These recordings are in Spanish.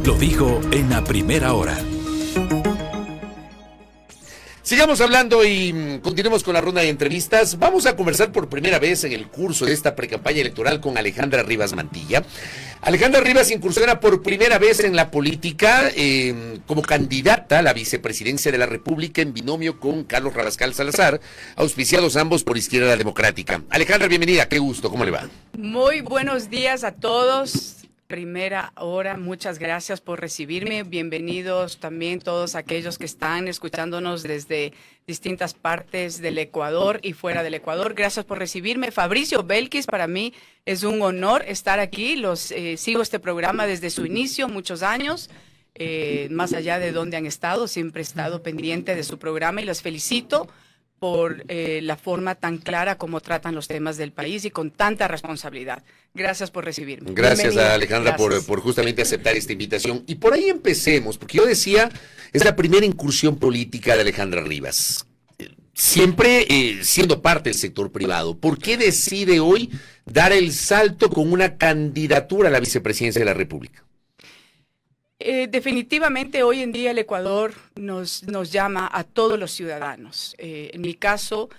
Lo dijo en la primera hora. Sigamos hablando y continuemos con la ronda de entrevistas. Vamos a conversar por primera vez en el curso de esta precampaña electoral con Alejandra Rivas Mantilla. Alejandra Rivas incursiona por primera vez en la política como candidata a la vicepresidencia de la República en binomio con Carlos Rabascal Salazar, auspiciados ambos por Izquierda Democrática. Alejandra, bienvenida, qué gusto, ¿cómo le va? Muy buenos días a todos. Primera hora, muchas gracias por recibirme. Bienvenidos también todos aquellos que están escuchándonos desde distintas partes del Ecuador y fuera del Ecuador. Gracias por recibirme. Fabricio Belkis, para mí es un honor estar aquí. Sigo este programa desde su inicio, muchos años. Más allá de donde han estado, siempre he estado pendiente de su programa y los felicito por la forma tan clara como tratan los temas del país y con tanta responsabilidad. Gracias por recibirme. Gracias a Alejandra Gracias. por justamente aceptar esta invitación. Y por ahí empecemos, porque yo decía, es la primera incursión política de Alejandra Rivas. Siempre siendo parte del sector privado. ¿Por qué decide hoy dar el salto con una candidatura a la vicepresidencia de la República? Definitivamente hoy en día el Ecuador nos llama a todos los ciudadanos. En mi caso,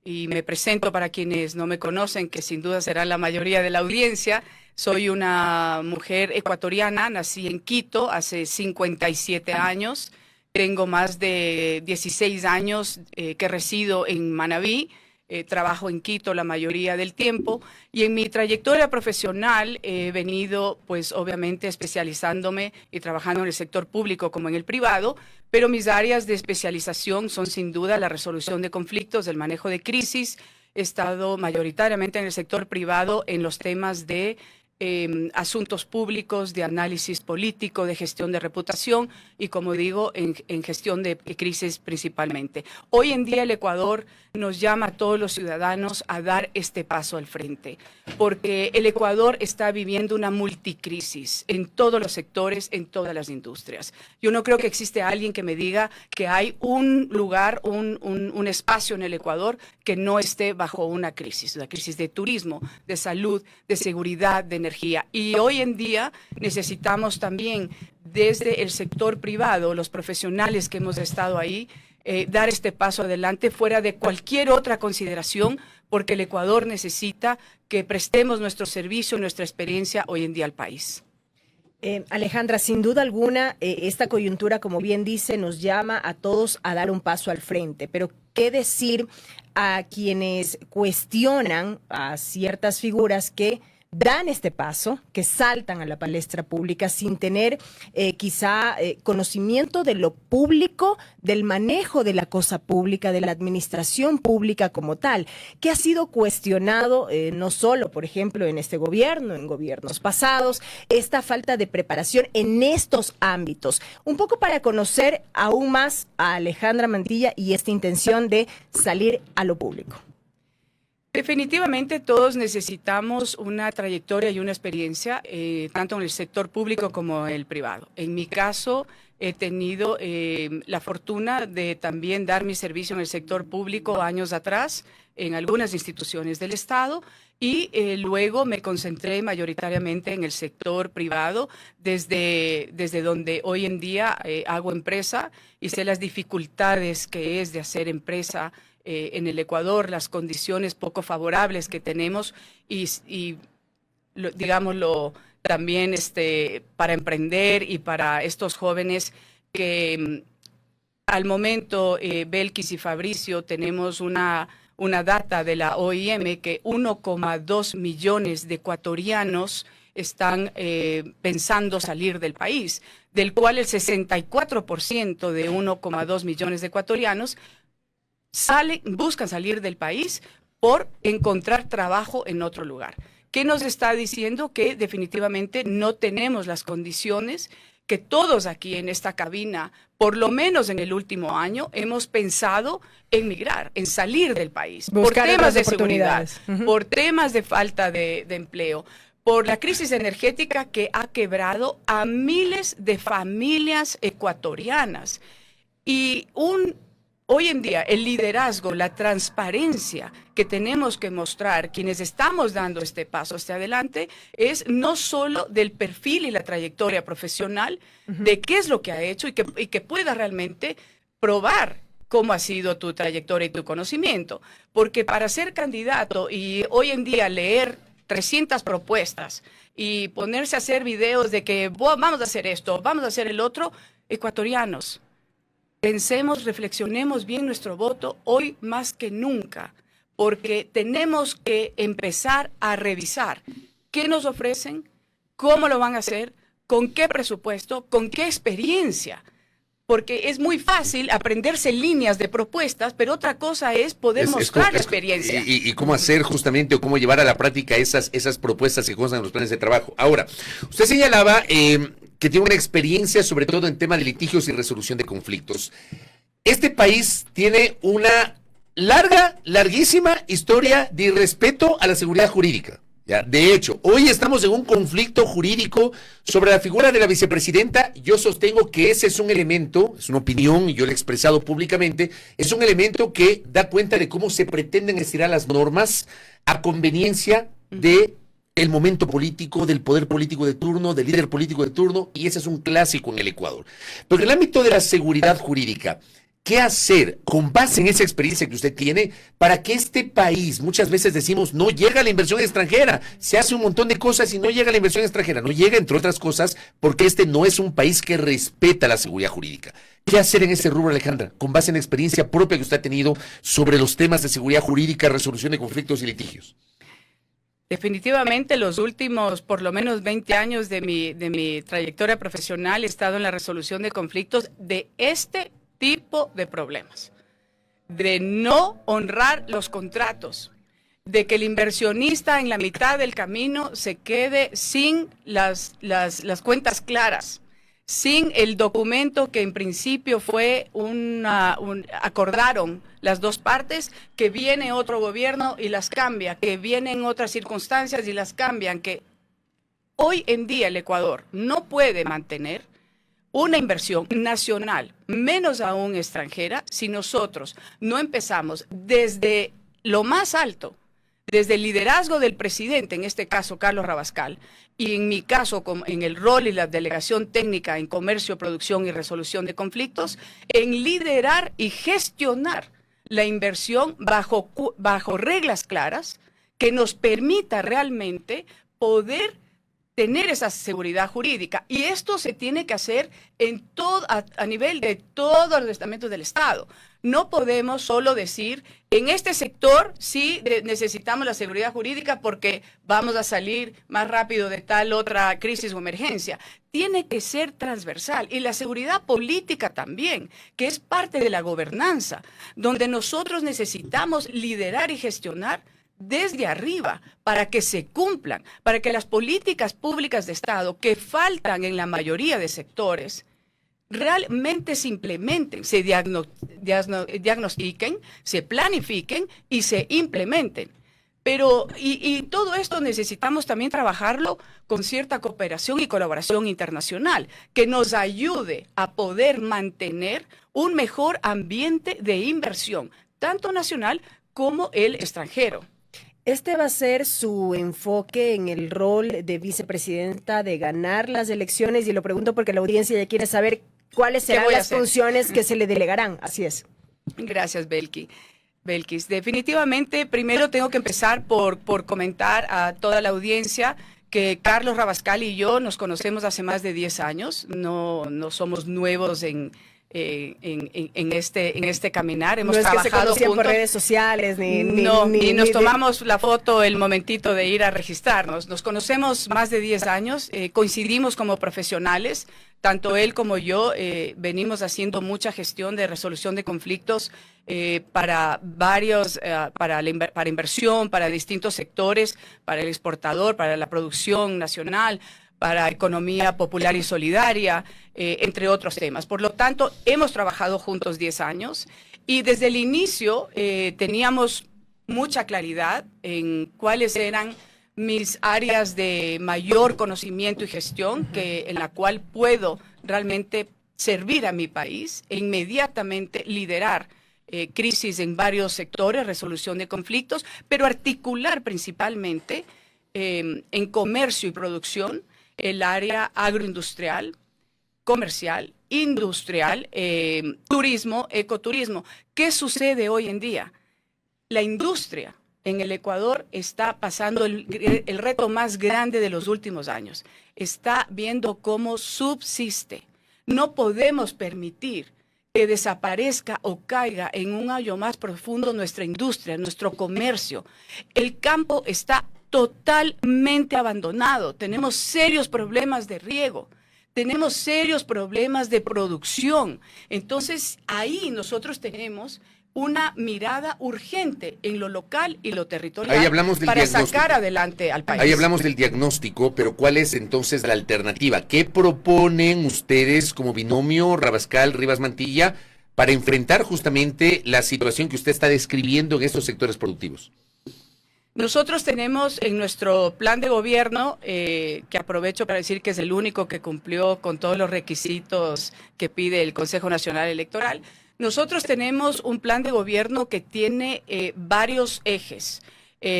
y me presento para quienes no me conocen, que sin duda será la mayoría de la audiencia, soy una mujer ecuatoriana, nací en Quito hace 57 años, tengo más de 16 años que resido en Manabí. Trabajo en Quito la mayoría del tiempo y en mi trayectoria profesional he venido pues obviamente especializándome y trabajando en el sector público como en el privado, pero mis áreas de especialización son sin duda la resolución de conflictos, el manejo de crisis. He estado mayoritariamente en el sector privado en los temas de asuntos públicos, de análisis político, de gestión de reputación y, como digo, en gestión de crisis principalmente. Hoy en día el Ecuador nos llama a todos los ciudadanos a dar este paso al frente, porque el Ecuador está viviendo una multicrisis en todos los sectores, en todas las industrias. Yo no creo que existe alguien que me diga que hay un lugar, un espacio en el Ecuador que no esté bajo una crisis de turismo, de salud, de seguridad, de energía. Y hoy en día necesitamos también desde el sector privado, los profesionales que hemos estado ahí, dar este paso adelante fuera de cualquier otra consideración, porque el Ecuador necesita que prestemos nuestro servicio, nuestra experiencia hoy en día al país. Alejandra, sin duda alguna, esta coyuntura, como bien dice, nos llama a todos a dar un paso al frente. Pero, ¿qué decir a quienes cuestionan a ciertas figuras que dan este paso, que saltan a la palestra pública sin tener quizá conocimiento de lo público, del manejo de la cosa pública, de la administración pública como tal, que ha sido cuestionado no solo, por ejemplo, en este gobierno, en gobiernos pasados, esta falta de preparación en estos ámbitos? Un poco para conocer aún más a Alejandra Mantilla y esta intención de salir a lo público. Definitivamente todos necesitamos una trayectoria y una experiencia, tanto en el sector público como en el privado. En mi caso, he tenido la fortuna de también dar mi servicio en el sector público años atrás, en algunas instituciones del Estado, y luego me concentré mayoritariamente en el sector privado, desde donde hoy en día hago empresa y sé las dificultades que es de hacer empresa en el Ecuador, las condiciones poco favorables que tenemos y digámoslo también para emprender y para estos jóvenes que al momento, Belkis y Fabricio, tenemos una data de la OIM que 1,2 millones de ecuatorianos están pensando salir del país, del cual el 64% de 1,2 millones de ecuatorianos buscan salir del país por encontrar trabajo en otro lugar. ¿Qué nos está diciendo? Que definitivamente no tenemos las condiciones que todos aquí en esta cabina, por lo menos en el último año, hemos pensado en migrar, en salir del país, buscar por temas de oportunidades, seguridad, por temas de falta de empleo, por la crisis energética que ha quebrado a miles de familias ecuatorianas y un hoy en día el liderazgo, la transparencia que tenemos que mostrar quienes estamos dando este paso hacia adelante es no solo del perfil y la trayectoria profesional, de qué es lo que ha hecho y que pueda realmente probar cómo ha sido tu trayectoria y tu conocimiento. Porque para ser candidato y hoy en día leer 300 propuestas y ponerse a hacer videos de que vamos a hacer esto, vamos a hacer el otro, ecuatorianos, pensemos, reflexionemos bien nuestro voto hoy más que nunca, porque tenemos que empezar a revisar qué nos ofrecen, cómo lo van a hacer, con qué presupuesto, con qué experiencia. Porque es muy fácil aprenderse líneas de propuestas, pero otra cosa es poder mostrar la experiencia. Y cómo hacer justamente o cómo llevar a la práctica esas propuestas que constan en los planes de trabajo. Ahora, usted señalaba que tiene una experiencia sobre todo en tema de litigios y resolución de conflictos. Este país tiene una larguísima historia de irrespeto a la seguridad jurídica. Ya, de hecho, hoy estamos en un conflicto jurídico sobre la figura de la vicepresidenta. Yo sostengo que ese es un elemento, es una opinión, y yo lo he expresado públicamente, es un elemento que da cuenta de cómo se pretenden estirar las normas a conveniencia de el momento político, del poder político de turno, del líder político de turno, y ese es un clásico en el Ecuador. Pero en el ámbito de la seguridad jurídica, ¿qué hacer con base en esa experiencia que usted tiene para que este país, muchas veces decimos, no llega la inversión extranjera, se hace un montón de cosas y no llega la inversión extranjera? No llega, entre otras cosas, porque este no es un país que respeta la seguridad jurídica. ¿Qué hacer en ese rubro, Alejandra, con base en la experiencia propia que usted ha tenido sobre los temas de seguridad jurídica, resolución de conflictos y litigios? Definitivamente los últimos por lo menos 20 años de mi trayectoria profesional he estado en la resolución de conflictos de este tipo de problemas, de no honrar los contratos, de que el inversionista en la mitad del camino se quede sin las cuentas claras, sin el documento que en principio fue acordaron las dos partes, que viene otro gobierno y las cambia, que vienen otras circunstancias y las cambian, que hoy en día el Ecuador no puede mantener una inversión nacional, menos aún extranjera, si nosotros no empezamos desde lo más alto, desde el liderazgo del presidente, en este caso Carlos Rabascal, y en mi caso en el rol y la delegación técnica en comercio, producción y resolución de conflictos, en liderar y gestionar la inversión bajo reglas claras que nos permita realmente poder tener esa seguridad jurídica. Y esto se tiene que hacer a nivel de todos los estamentos del Estado. No podemos solo decir, en este sector sí necesitamos la seguridad jurídica porque vamos a salir más rápido de tal otra crisis o emergencia. Tiene que ser transversal. Y la seguridad política también, que es parte de la gobernanza, donde nosotros necesitamos liderar y gestionar desde arriba para que se cumplan, para que las políticas públicas de Estado que faltan en la mayoría de sectores realmente se implementen, se diagnostiquen, se planifiquen y se implementen. Pero, y todo esto necesitamos también trabajarlo con cierta cooperación y colaboración internacional que nos ayude a poder mantener un mejor ambiente de inversión, tanto nacional como el extranjero. ¿Este va a ser su enfoque en el rol de vicepresidenta de ganar las elecciones? Y lo pregunto porque la audiencia ya quiere saber cuáles serán las funciones que se le delegarán. Así es. Gracias, Belkis. Definitivamente, primero tengo que empezar por comentar a toda la audiencia que Carlos Rabascal y yo nos conocemos hace más de 10 años. No somos nuevos en este caminar. Hemos trabajado juntos por redes sociales y nos tomamos la foto el momentito de ir a registrarnos. Nos conocemos más de 10 años, coincidimos como profesionales, tanto él como yo venimos haciendo mucha gestión de resolución de conflictos para inversión, para distintos sectores, para el exportador, para la producción nacional, para economía popular y solidaria, entre otros temas. Por lo tanto, hemos trabajado juntos 10 años y desde el inicio teníamos mucha claridad en cuáles eran mis áreas de mayor conocimiento y gestión, en la cual puedo realmente servir a mi país e inmediatamente liderar crisis en varios sectores, resolución de conflictos, pero articular principalmente en comercio y producción el área agroindustrial, comercial, industrial, turismo, ecoturismo. ¿Qué sucede hoy en día? La industria en el Ecuador está pasando el reto más grande de los últimos años. Está viendo cómo subsiste. No podemos permitir que desaparezca o caiga en un hoyo más profundo nuestra industria, nuestro comercio. El campo está totalmente abandonado. Tenemos serios problemas de riego. Tenemos serios problemas de producción. Entonces, ahí nosotros tenemos una mirada urgente en lo local y lo territorial para sacar adelante al país. Ahí hablamos del diagnóstico, pero ¿cuál es entonces la alternativa? ¿Qué proponen ustedes como binomio Rabascal-Rivas Mantilla para enfrentar justamente la situación que usted está describiendo en estos sectores productivos? Nosotros tenemos en nuestro plan de gobierno, que aprovecho para decir que es el único que cumplió con todos los requisitos que pide el Consejo Nacional Electoral, nosotros tenemos un plan de gobierno que tiene varios ejes.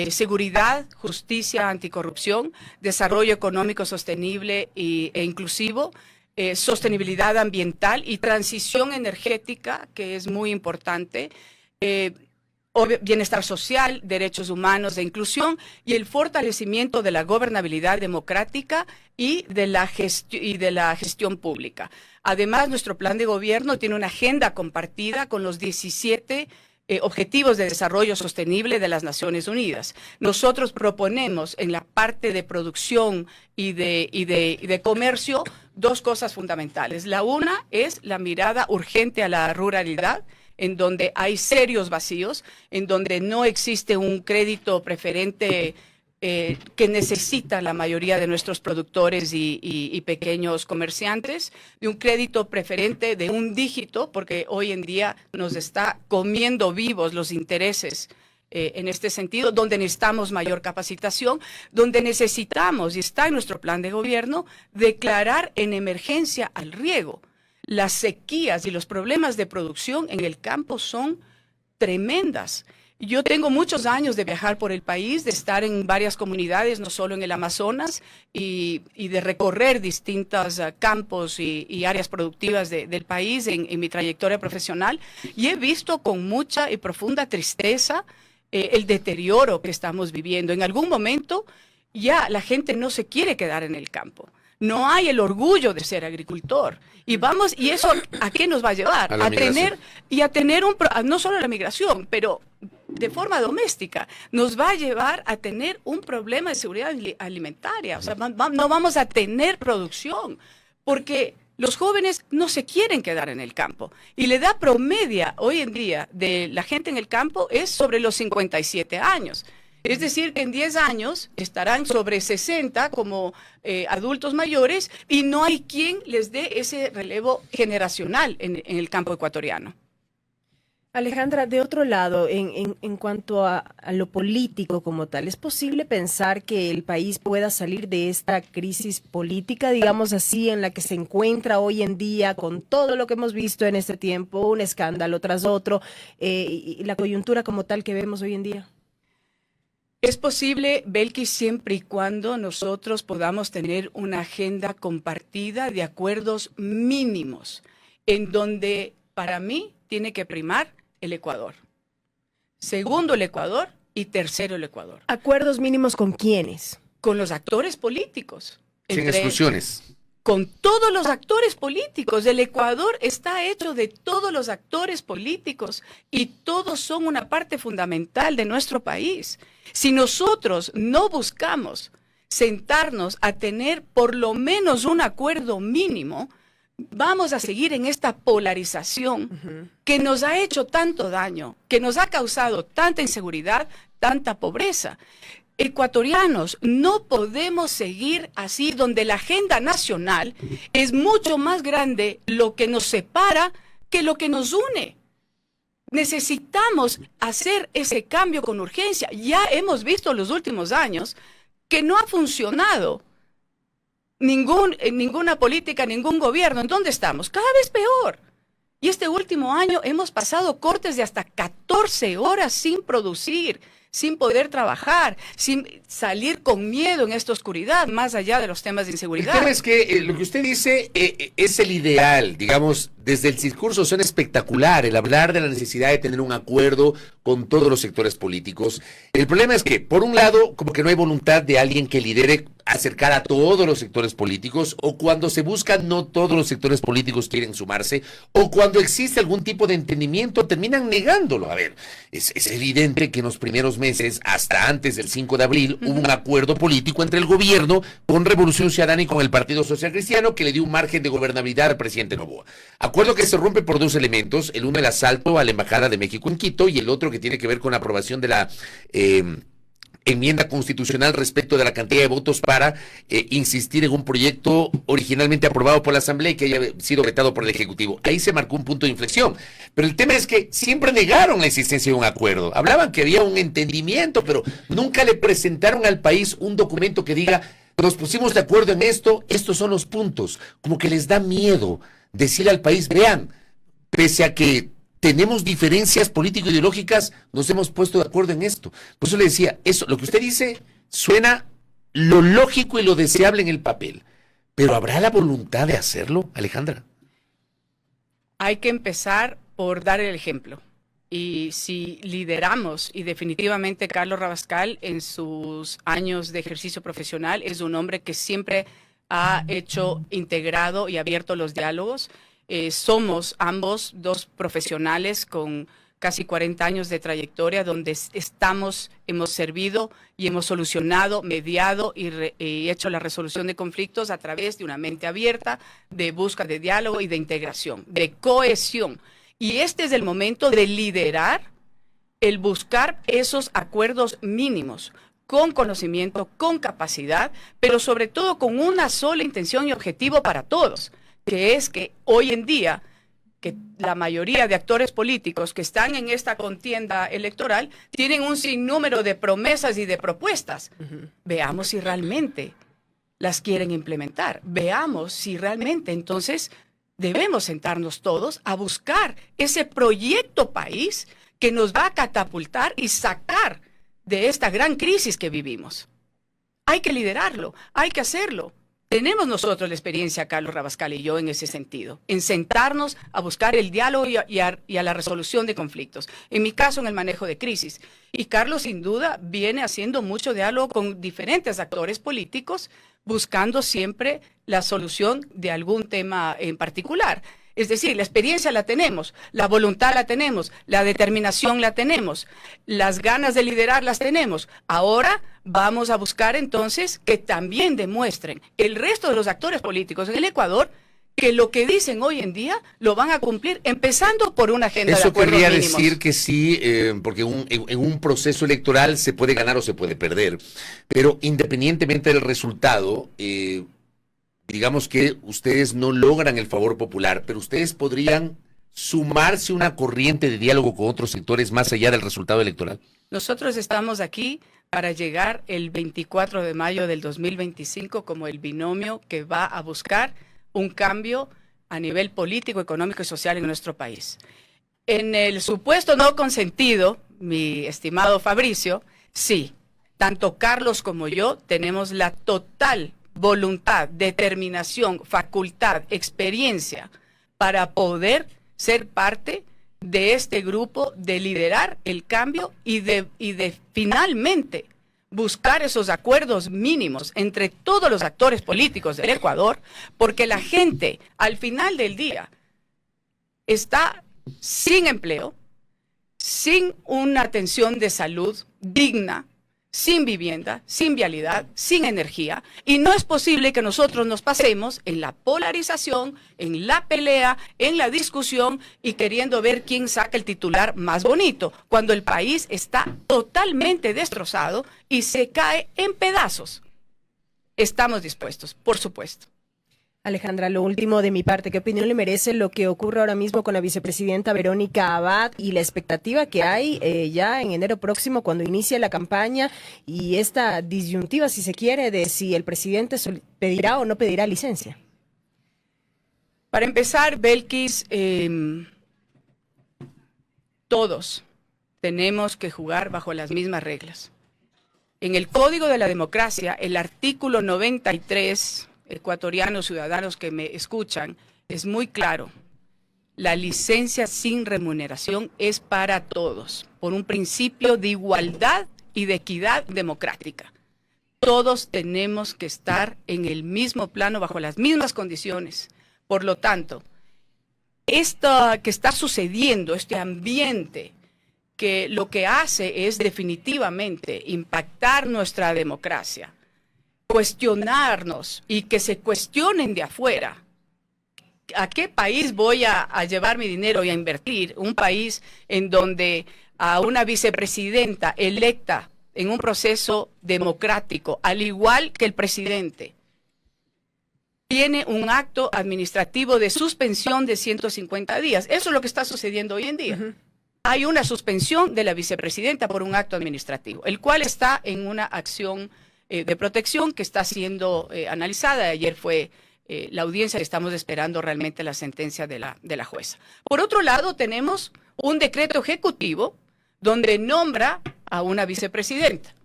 Seguridad, justicia, anticorrupción, desarrollo económico sostenible e inclusivo, sostenibilidad ambiental y transición energética, que es muy importante, bienestar social, derechos humanos e inclusión, y el fortalecimiento de la gobernabilidad democrática y de la gestión pública. Además, nuestro plan de gobierno tiene una agenda compartida con los 17 Objetivos de Desarrollo Sostenible de las Naciones Unidas. Nosotros proponemos en la parte de producción y de comercio dos cosas fundamentales. La una es la mirada urgente a la ruralidad, en donde hay serios vacíos, en donde no existe un crédito preferente que necesita la mayoría de nuestros productores y pequeños comerciantes, de un crédito preferente de un dígito, porque hoy en día nos está comiendo vivos los intereses en este sentido, donde necesitamos mayor capacitación, donde necesitamos, y está en nuestro plan de gobierno, declarar en emergencia al riego. Las sequías y los problemas de producción en el campo son tremendas. Yo tengo muchos años de viajar por el país, de estar en varias comunidades, no solo en el Amazonas, y de recorrer distintos campos y áreas productivas del país en mi trayectoria profesional, y he visto con mucha y profunda tristeza el deterioro que estamos viviendo. En algún momento ya la gente no se quiere quedar en el campo. No hay el orgullo de ser agricultor. ¿Y eso a qué nos va a llevar? A tener no solo la migración, pero de forma doméstica, nos va a llevar a tener un problema de seguridad alimentaria. O sea, no vamos a tener producción, porque los jóvenes no se quieren quedar en el campo. Y la edad promedia hoy en día de la gente en el campo es sobre los 57 años. Es decir, que en 10 años estarán sobre 60 como adultos mayores y no hay quien les dé ese relevo generacional en el campo ecuatoriano. Alejandra, de otro lado, en cuanto a lo político como tal, ¿es posible pensar que el país pueda salir de esta crisis política, digamos así, en la que se encuentra hoy en día con todo lo que hemos visto en este tiempo, un escándalo tras otro, y la coyuntura como tal que vemos hoy en día? Es posible, Belkis, siempre y cuando nosotros podamos tener una agenda compartida de acuerdos mínimos, en donde para mí tiene que primar el Ecuador. Segundo, el Ecuador, y tercero, el Ecuador. ¿Acuerdos mínimos con quiénes? Con los actores políticos. Sin exclusiones. Con todos los actores políticos. El Ecuador está hecho de todos los actores políticos y todos son una parte fundamental de nuestro país. Si nosotros no buscamos sentarnos a tener por lo menos un acuerdo mínimo, vamos a seguir en esta polarización que nos ha hecho tanto daño, que nos ha causado tanta inseguridad, tanta pobreza. Ecuatorianos, no podemos seguir así, donde la agenda nacional es mucho más grande lo que nos separa que lo que nos une. Necesitamos hacer ese cambio con urgencia. Ya hemos visto en los últimos años que no ha funcionado ninguna política, ningún gobierno. ¿En dónde estamos? Cada vez peor. Y este último año hemos pasado cortes de hasta 14 horas sin producir, sin poder trabajar, sin salir con miedo en esta oscuridad, más allá de los temas de inseguridad. El tema es que lo que usted dice es el ideal, digamos, desde el discurso suena espectacular, el hablar de la necesidad de tener un acuerdo con todos los sectores políticos. El problema es que, por un lado, como que no hay voluntad de alguien que lidere acercar a todos los sectores políticos, o cuando se busca, no todos los sectores políticos quieren sumarse, o cuando existe algún tipo de entendimiento, terminan negándolo. A ver, es evidente que en los primeros meses, hasta antes del 5 de abril, hubo un acuerdo político entre el gobierno con Revolución Ciudadana y con el Partido Social Cristiano que le dio un margen de gobernabilidad al presidente Noboa. Acuerdo que se rompe por dos elementos, el uno el asalto a la Embajada de México en Quito y el otro que tiene que ver con la aprobación de la enmienda constitucional respecto de la cantidad de votos para insistir en un proyecto originalmente aprobado por la Asamblea y que haya sido vetado por el Ejecutivo. Ahí se marcó un punto de inflexión. Pero el tema es que siempre negaron la existencia de un acuerdo. Hablaban que había un entendimiento, pero nunca le presentaron al país un documento que diga, nos pusimos de acuerdo en esto, estos son los puntos. Como que les da miedo decirle al país, vean, pese a que tenemos diferencias político-ideológicas, nos hemos puesto de acuerdo en esto. Por eso le decía, eso, lo que usted dice suena lo lógico y lo deseable en el papel. Pero ¿habrá la voluntad de hacerlo, Alejandra? Hay que empezar por dar el ejemplo. Y si lideramos, y definitivamente Carlos Rabascal en sus años de ejercicio profesional es un hombre que siempre ha hecho integrado y abierto los diálogos. Somos ambos dos profesionales con casi 40 años de trayectoria donde hemos servido y hemos solucionado, mediado y hecho la resolución de conflictos a través de una mente abierta, de búsqueda de diálogo y de integración, de cohesión. Y este es el momento de liderar, el buscar esos acuerdos mínimos, con conocimiento, con capacidad, pero sobre todo con una sola intención y objetivo para todos, que es que hoy en día, que la mayoría de actores políticos que están en esta contienda electoral tienen un sinnúmero de promesas y de propuestas. Veamos si realmente las quieren implementar. Veamos si realmente entonces debemos sentarnos todos a buscar ese proyecto país que nos va a catapultar y sacar de esta gran crisis que vivimos. Hay que liderarlo, hay que hacerlo. Tenemos nosotros la experiencia, Carlos Rabascal y yo, en ese sentido, en sentarnos a buscar el diálogo y a la resolución de conflictos. En mi caso, en el manejo de crisis. Y Carlos, sin duda, viene haciendo mucho diálogo con diferentes actores políticos, buscando siempre la solución de algún tema en particular. Es decir, la experiencia la tenemos, la voluntad la tenemos, la determinación la tenemos, las ganas de liderar las tenemos. Ahora vamos a buscar entonces que también demuestren el resto de los actores políticos en el Ecuador que lo que dicen hoy en día lo van a cumplir, empezando por una agenda de acuerdos mínimos. Eso querría decir que sí, porque en un proceso electoral se puede ganar o se puede perder, pero independientemente del resultado, digamos que ustedes no logran el favor popular, pero ustedes podrían sumarse a una corriente de diálogo con otros sectores más allá del resultado electoral. Nosotros estamos aquí para llegar el 24 de mayo del 2025 como el binomio que va a buscar un cambio a nivel político, económico y social en nuestro país. En el supuesto no consentido, mi estimado Fabricio, sí, tanto Carlos como yo tenemos la total voluntad, determinación, facultad, experiencia para poder ser parte de este grupo, de liderar el cambio y de finalmente buscar esos acuerdos mínimos entre todos los actores políticos del Ecuador, porque la gente al final del día está sin empleo, sin una atención de salud digna, sin vivienda, sin vialidad, sin energía, y no es posible que nosotros nos pasemos en la polarización, en la pelea, en la discusión y queriendo ver quién saca el titular más bonito, cuando el país está totalmente destrozado y se cae en pedazos. Estamos dispuestos, por supuesto. Alejandra, lo último de mi parte, ¿qué opinión le merece lo que ocurre ahora mismo con la vicepresidenta Verónica Abad y la expectativa que hay ya en enero próximo cuando inicie la campaña y esta disyuntiva, si se quiere, de si el presidente pedirá o no pedirá licencia? Para empezar, Belkis, todos tenemos que jugar bajo las mismas reglas. En el Código de la Democracia, el artículo 93, ecuatorianos, ciudadanos que me escuchan, es muy claro. La licencia sin remuneración es para todos, por un principio de igualdad y de equidad democrática. Todos tenemos que estar en el mismo plano, bajo las mismas condiciones. Por lo tanto, esto que está sucediendo, este ambiente, que lo que hace es definitivamente impactar nuestra democracia, cuestionarnos y que se cuestionen de afuera. ¿A qué país voy a llevar mi dinero y a invertir? Un país en donde a una vicepresidenta electa en un proceso democrático, al igual que el presidente, tiene un acto administrativo de suspensión de 150 días. Eso es lo que está sucediendo hoy en día. Hay una suspensión de la vicepresidenta por un acto administrativo, el cual está en una acción de protección que está siendo analizada. Ayer fue la audiencia y estamos esperando realmente la sentencia de la jueza. Por otro lado, tenemos un decreto ejecutivo donde nombra a una vicepresidenta.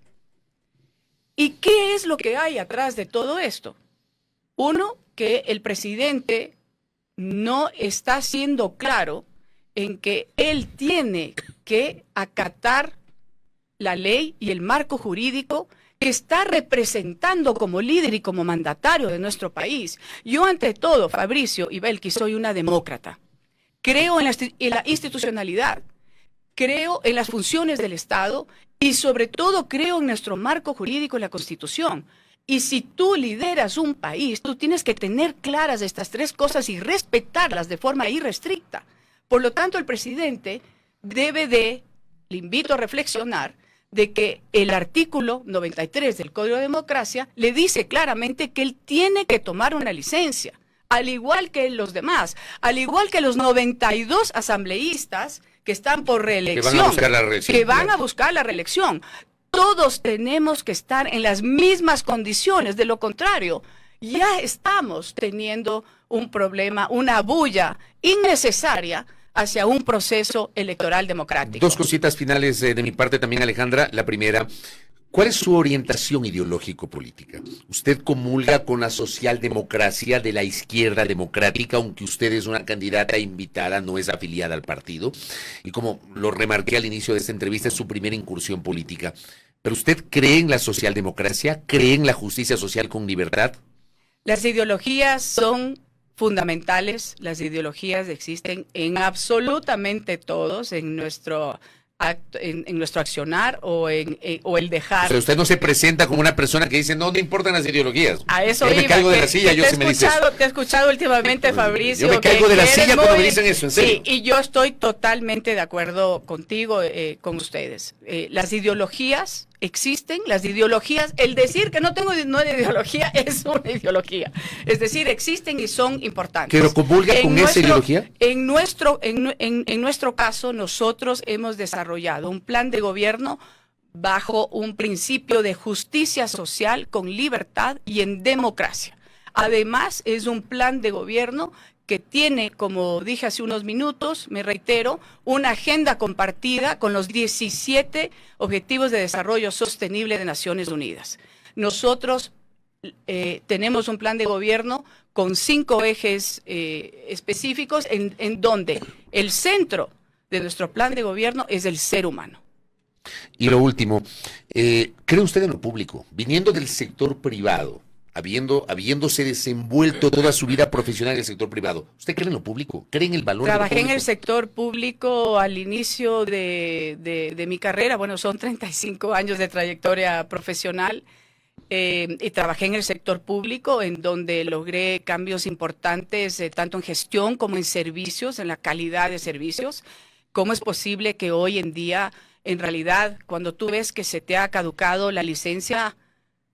¿Y qué es lo que hay atrás de todo esto? Uno, que el presidente no está siendo claro en que él tiene que acatar la ley y el marco jurídico que está representando como líder y como mandatario de nuestro país. Yo, ante todo, Fabricio y Belkis, soy una demócrata. Creo en la institucionalidad, creo en las funciones del Estado y sobre todo creo en nuestro marco jurídico, en la Constitución. Y si tú lideras un país, tú tienes que tener claras estas tres cosas y respetarlas de forma irrestricta. Por lo tanto, el presidente le invito a reflexionar, de que el artículo 93 del Código de Democracia le dice claramente que él tiene que tomar una licencia, al igual que los demás, al igual que los 92 asambleístas que están por reelección, que van a buscar la reelección. Todos tenemos que estar en las mismas condiciones, de lo contrario, ya estamos teniendo un problema, una bulla innecesaria hacia un proceso electoral democrático. Dos cositas finales de mi parte también, Alejandra. La primera, ¿cuál es su orientación ideológico-política? ¿Usted comulga con la socialdemocracia de la izquierda democrática, aunque usted es una candidata invitada, no es afiliada al partido? Y como lo remarqué al inicio de esta entrevista, es su primera incursión política. ¿Pero usted cree en la socialdemocracia? ¿Cree en la justicia social con libertad? Las ideologías son fundamentales, las ideologías existen en absolutamente todos, en nuestro accionar o el dejar. O sea, usted no se presenta como una persona que dice, no importan las ideologías. A eso yo me caigo de la silla, yo si me dices. Te he escuchado últimamente, Fabricio. Yo me caigo de la silla cuando me dicen eso, en serio. Sí, y yo estoy totalmente de acuerdo contigo, con ustedes. Las ideologías existen, las ideologías, el decir que no tengo ideología es una ideología. Es decir, existen y son importantes. ¿Pero comulga con esa ideología? En nuestro caso, nosotros hemos desarrollado un plan de gobierno bajo un principio de justicia social con libertad y en democracia. Además, es un plan de gobierno que tiene, como dije hace unos minutos, me reitero, una agenda compartida con los 17 Objetivos de Desarrollo Sostenible de Naciones Unidas. Nosotros tenemos un plan de gobierno con 5 ejes específicos en donde el centro de nuestro plan de gobierno es el ser humano. Y lo último, ¿cree usted en lo público? Viniendo del sector privado, habiéndose desenvuelto toda su vida profesional en el sector privado, ¿usted cree en lo público? ¿Cree en el valor de lo público? Trabajé en el sector público al inicio de mi carrera, bueno, son 35 años de trayectoria profesional, y trabajé en el sector público en donde logré cambios importantes, tanto en gestión como en servicios, en la calidad de servicios. ¿Cómo es posible que hoy en día, en realidad, cuando tú ves que se te ha caducado la licencia,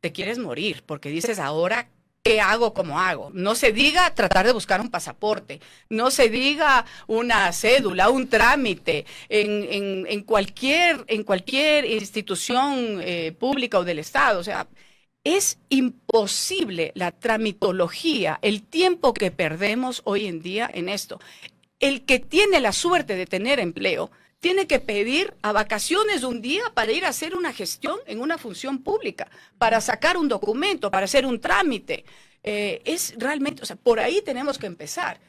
te quieres morir, porque dices, ahora, ¿qué hago? ¿Cómo hago? No se diga tratar de buscar un pasaporte, no se diga una cédula, un trámite en cualquier institución pública o del Estado. O sea, Es imposible la tramitología, el tiempo que perdemos hoy en día en esto. El que tiene la suerte de tener empleo tiene que pedir a vacaciones un día para ir a hacer una gestión en una función pública, para sacar un documento, para hacer un trámite. Es realmente, o sea, por ahí tenemos que empezar.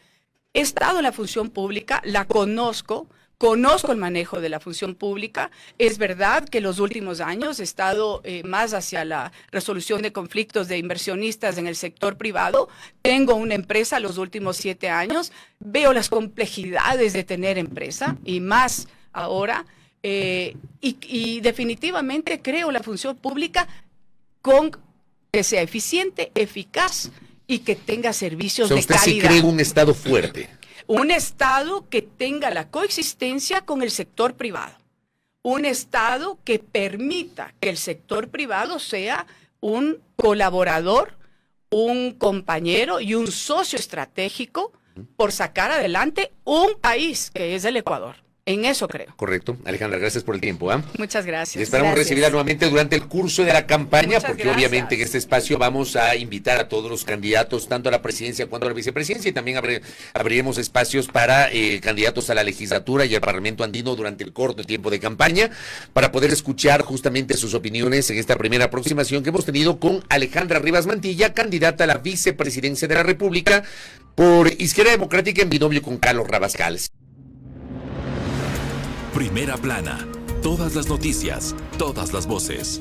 He estado en la función pública, la conozco el manejo de la función pública. Es verdad que en los últimos años he estado más hacia la resolución de conflictos de inversionistas en el sector privado. Tengo una empresa los últimos 7 años. Veo las complejidades de tener empresa y más ahora. Y definitivamente creo la función pública que sea eficiente, eficaz y que tenga servicios de calidad. ¿Usted sí cree un Estado fuerte? Un Estado que tenga la coexistencia con el sector privado. Un Estado que permita que el sector privado sea un colaborador, un compañero y un socio estratégico por sacar adelante un país que es el Ecuador. En eso creo. Correcto. Alejandra, gracias por el tiempo. Muchas gracias. Y esperamos recibirla nuevamente durante el curso de la campaña, Muchas porque gracias. obviamente en este espacio vamos a invitar a todos los candidatos, tanto a la presidencia cuanto a la vicepresidencia, y también abriremos espacios para candidatos a la legislatura y al Parlamento andino durante el corto tiempo de campaña, para poder escuchar justamente sus opiniones en esta primera aproximación que hemos tenido con Alejandra Rivas Mantilla, candidata a la vicepresidencia de la República por Izquierda Democrática en binomio con Carlos Rabascal. Primera plana. Todas las noticias, todas las voces.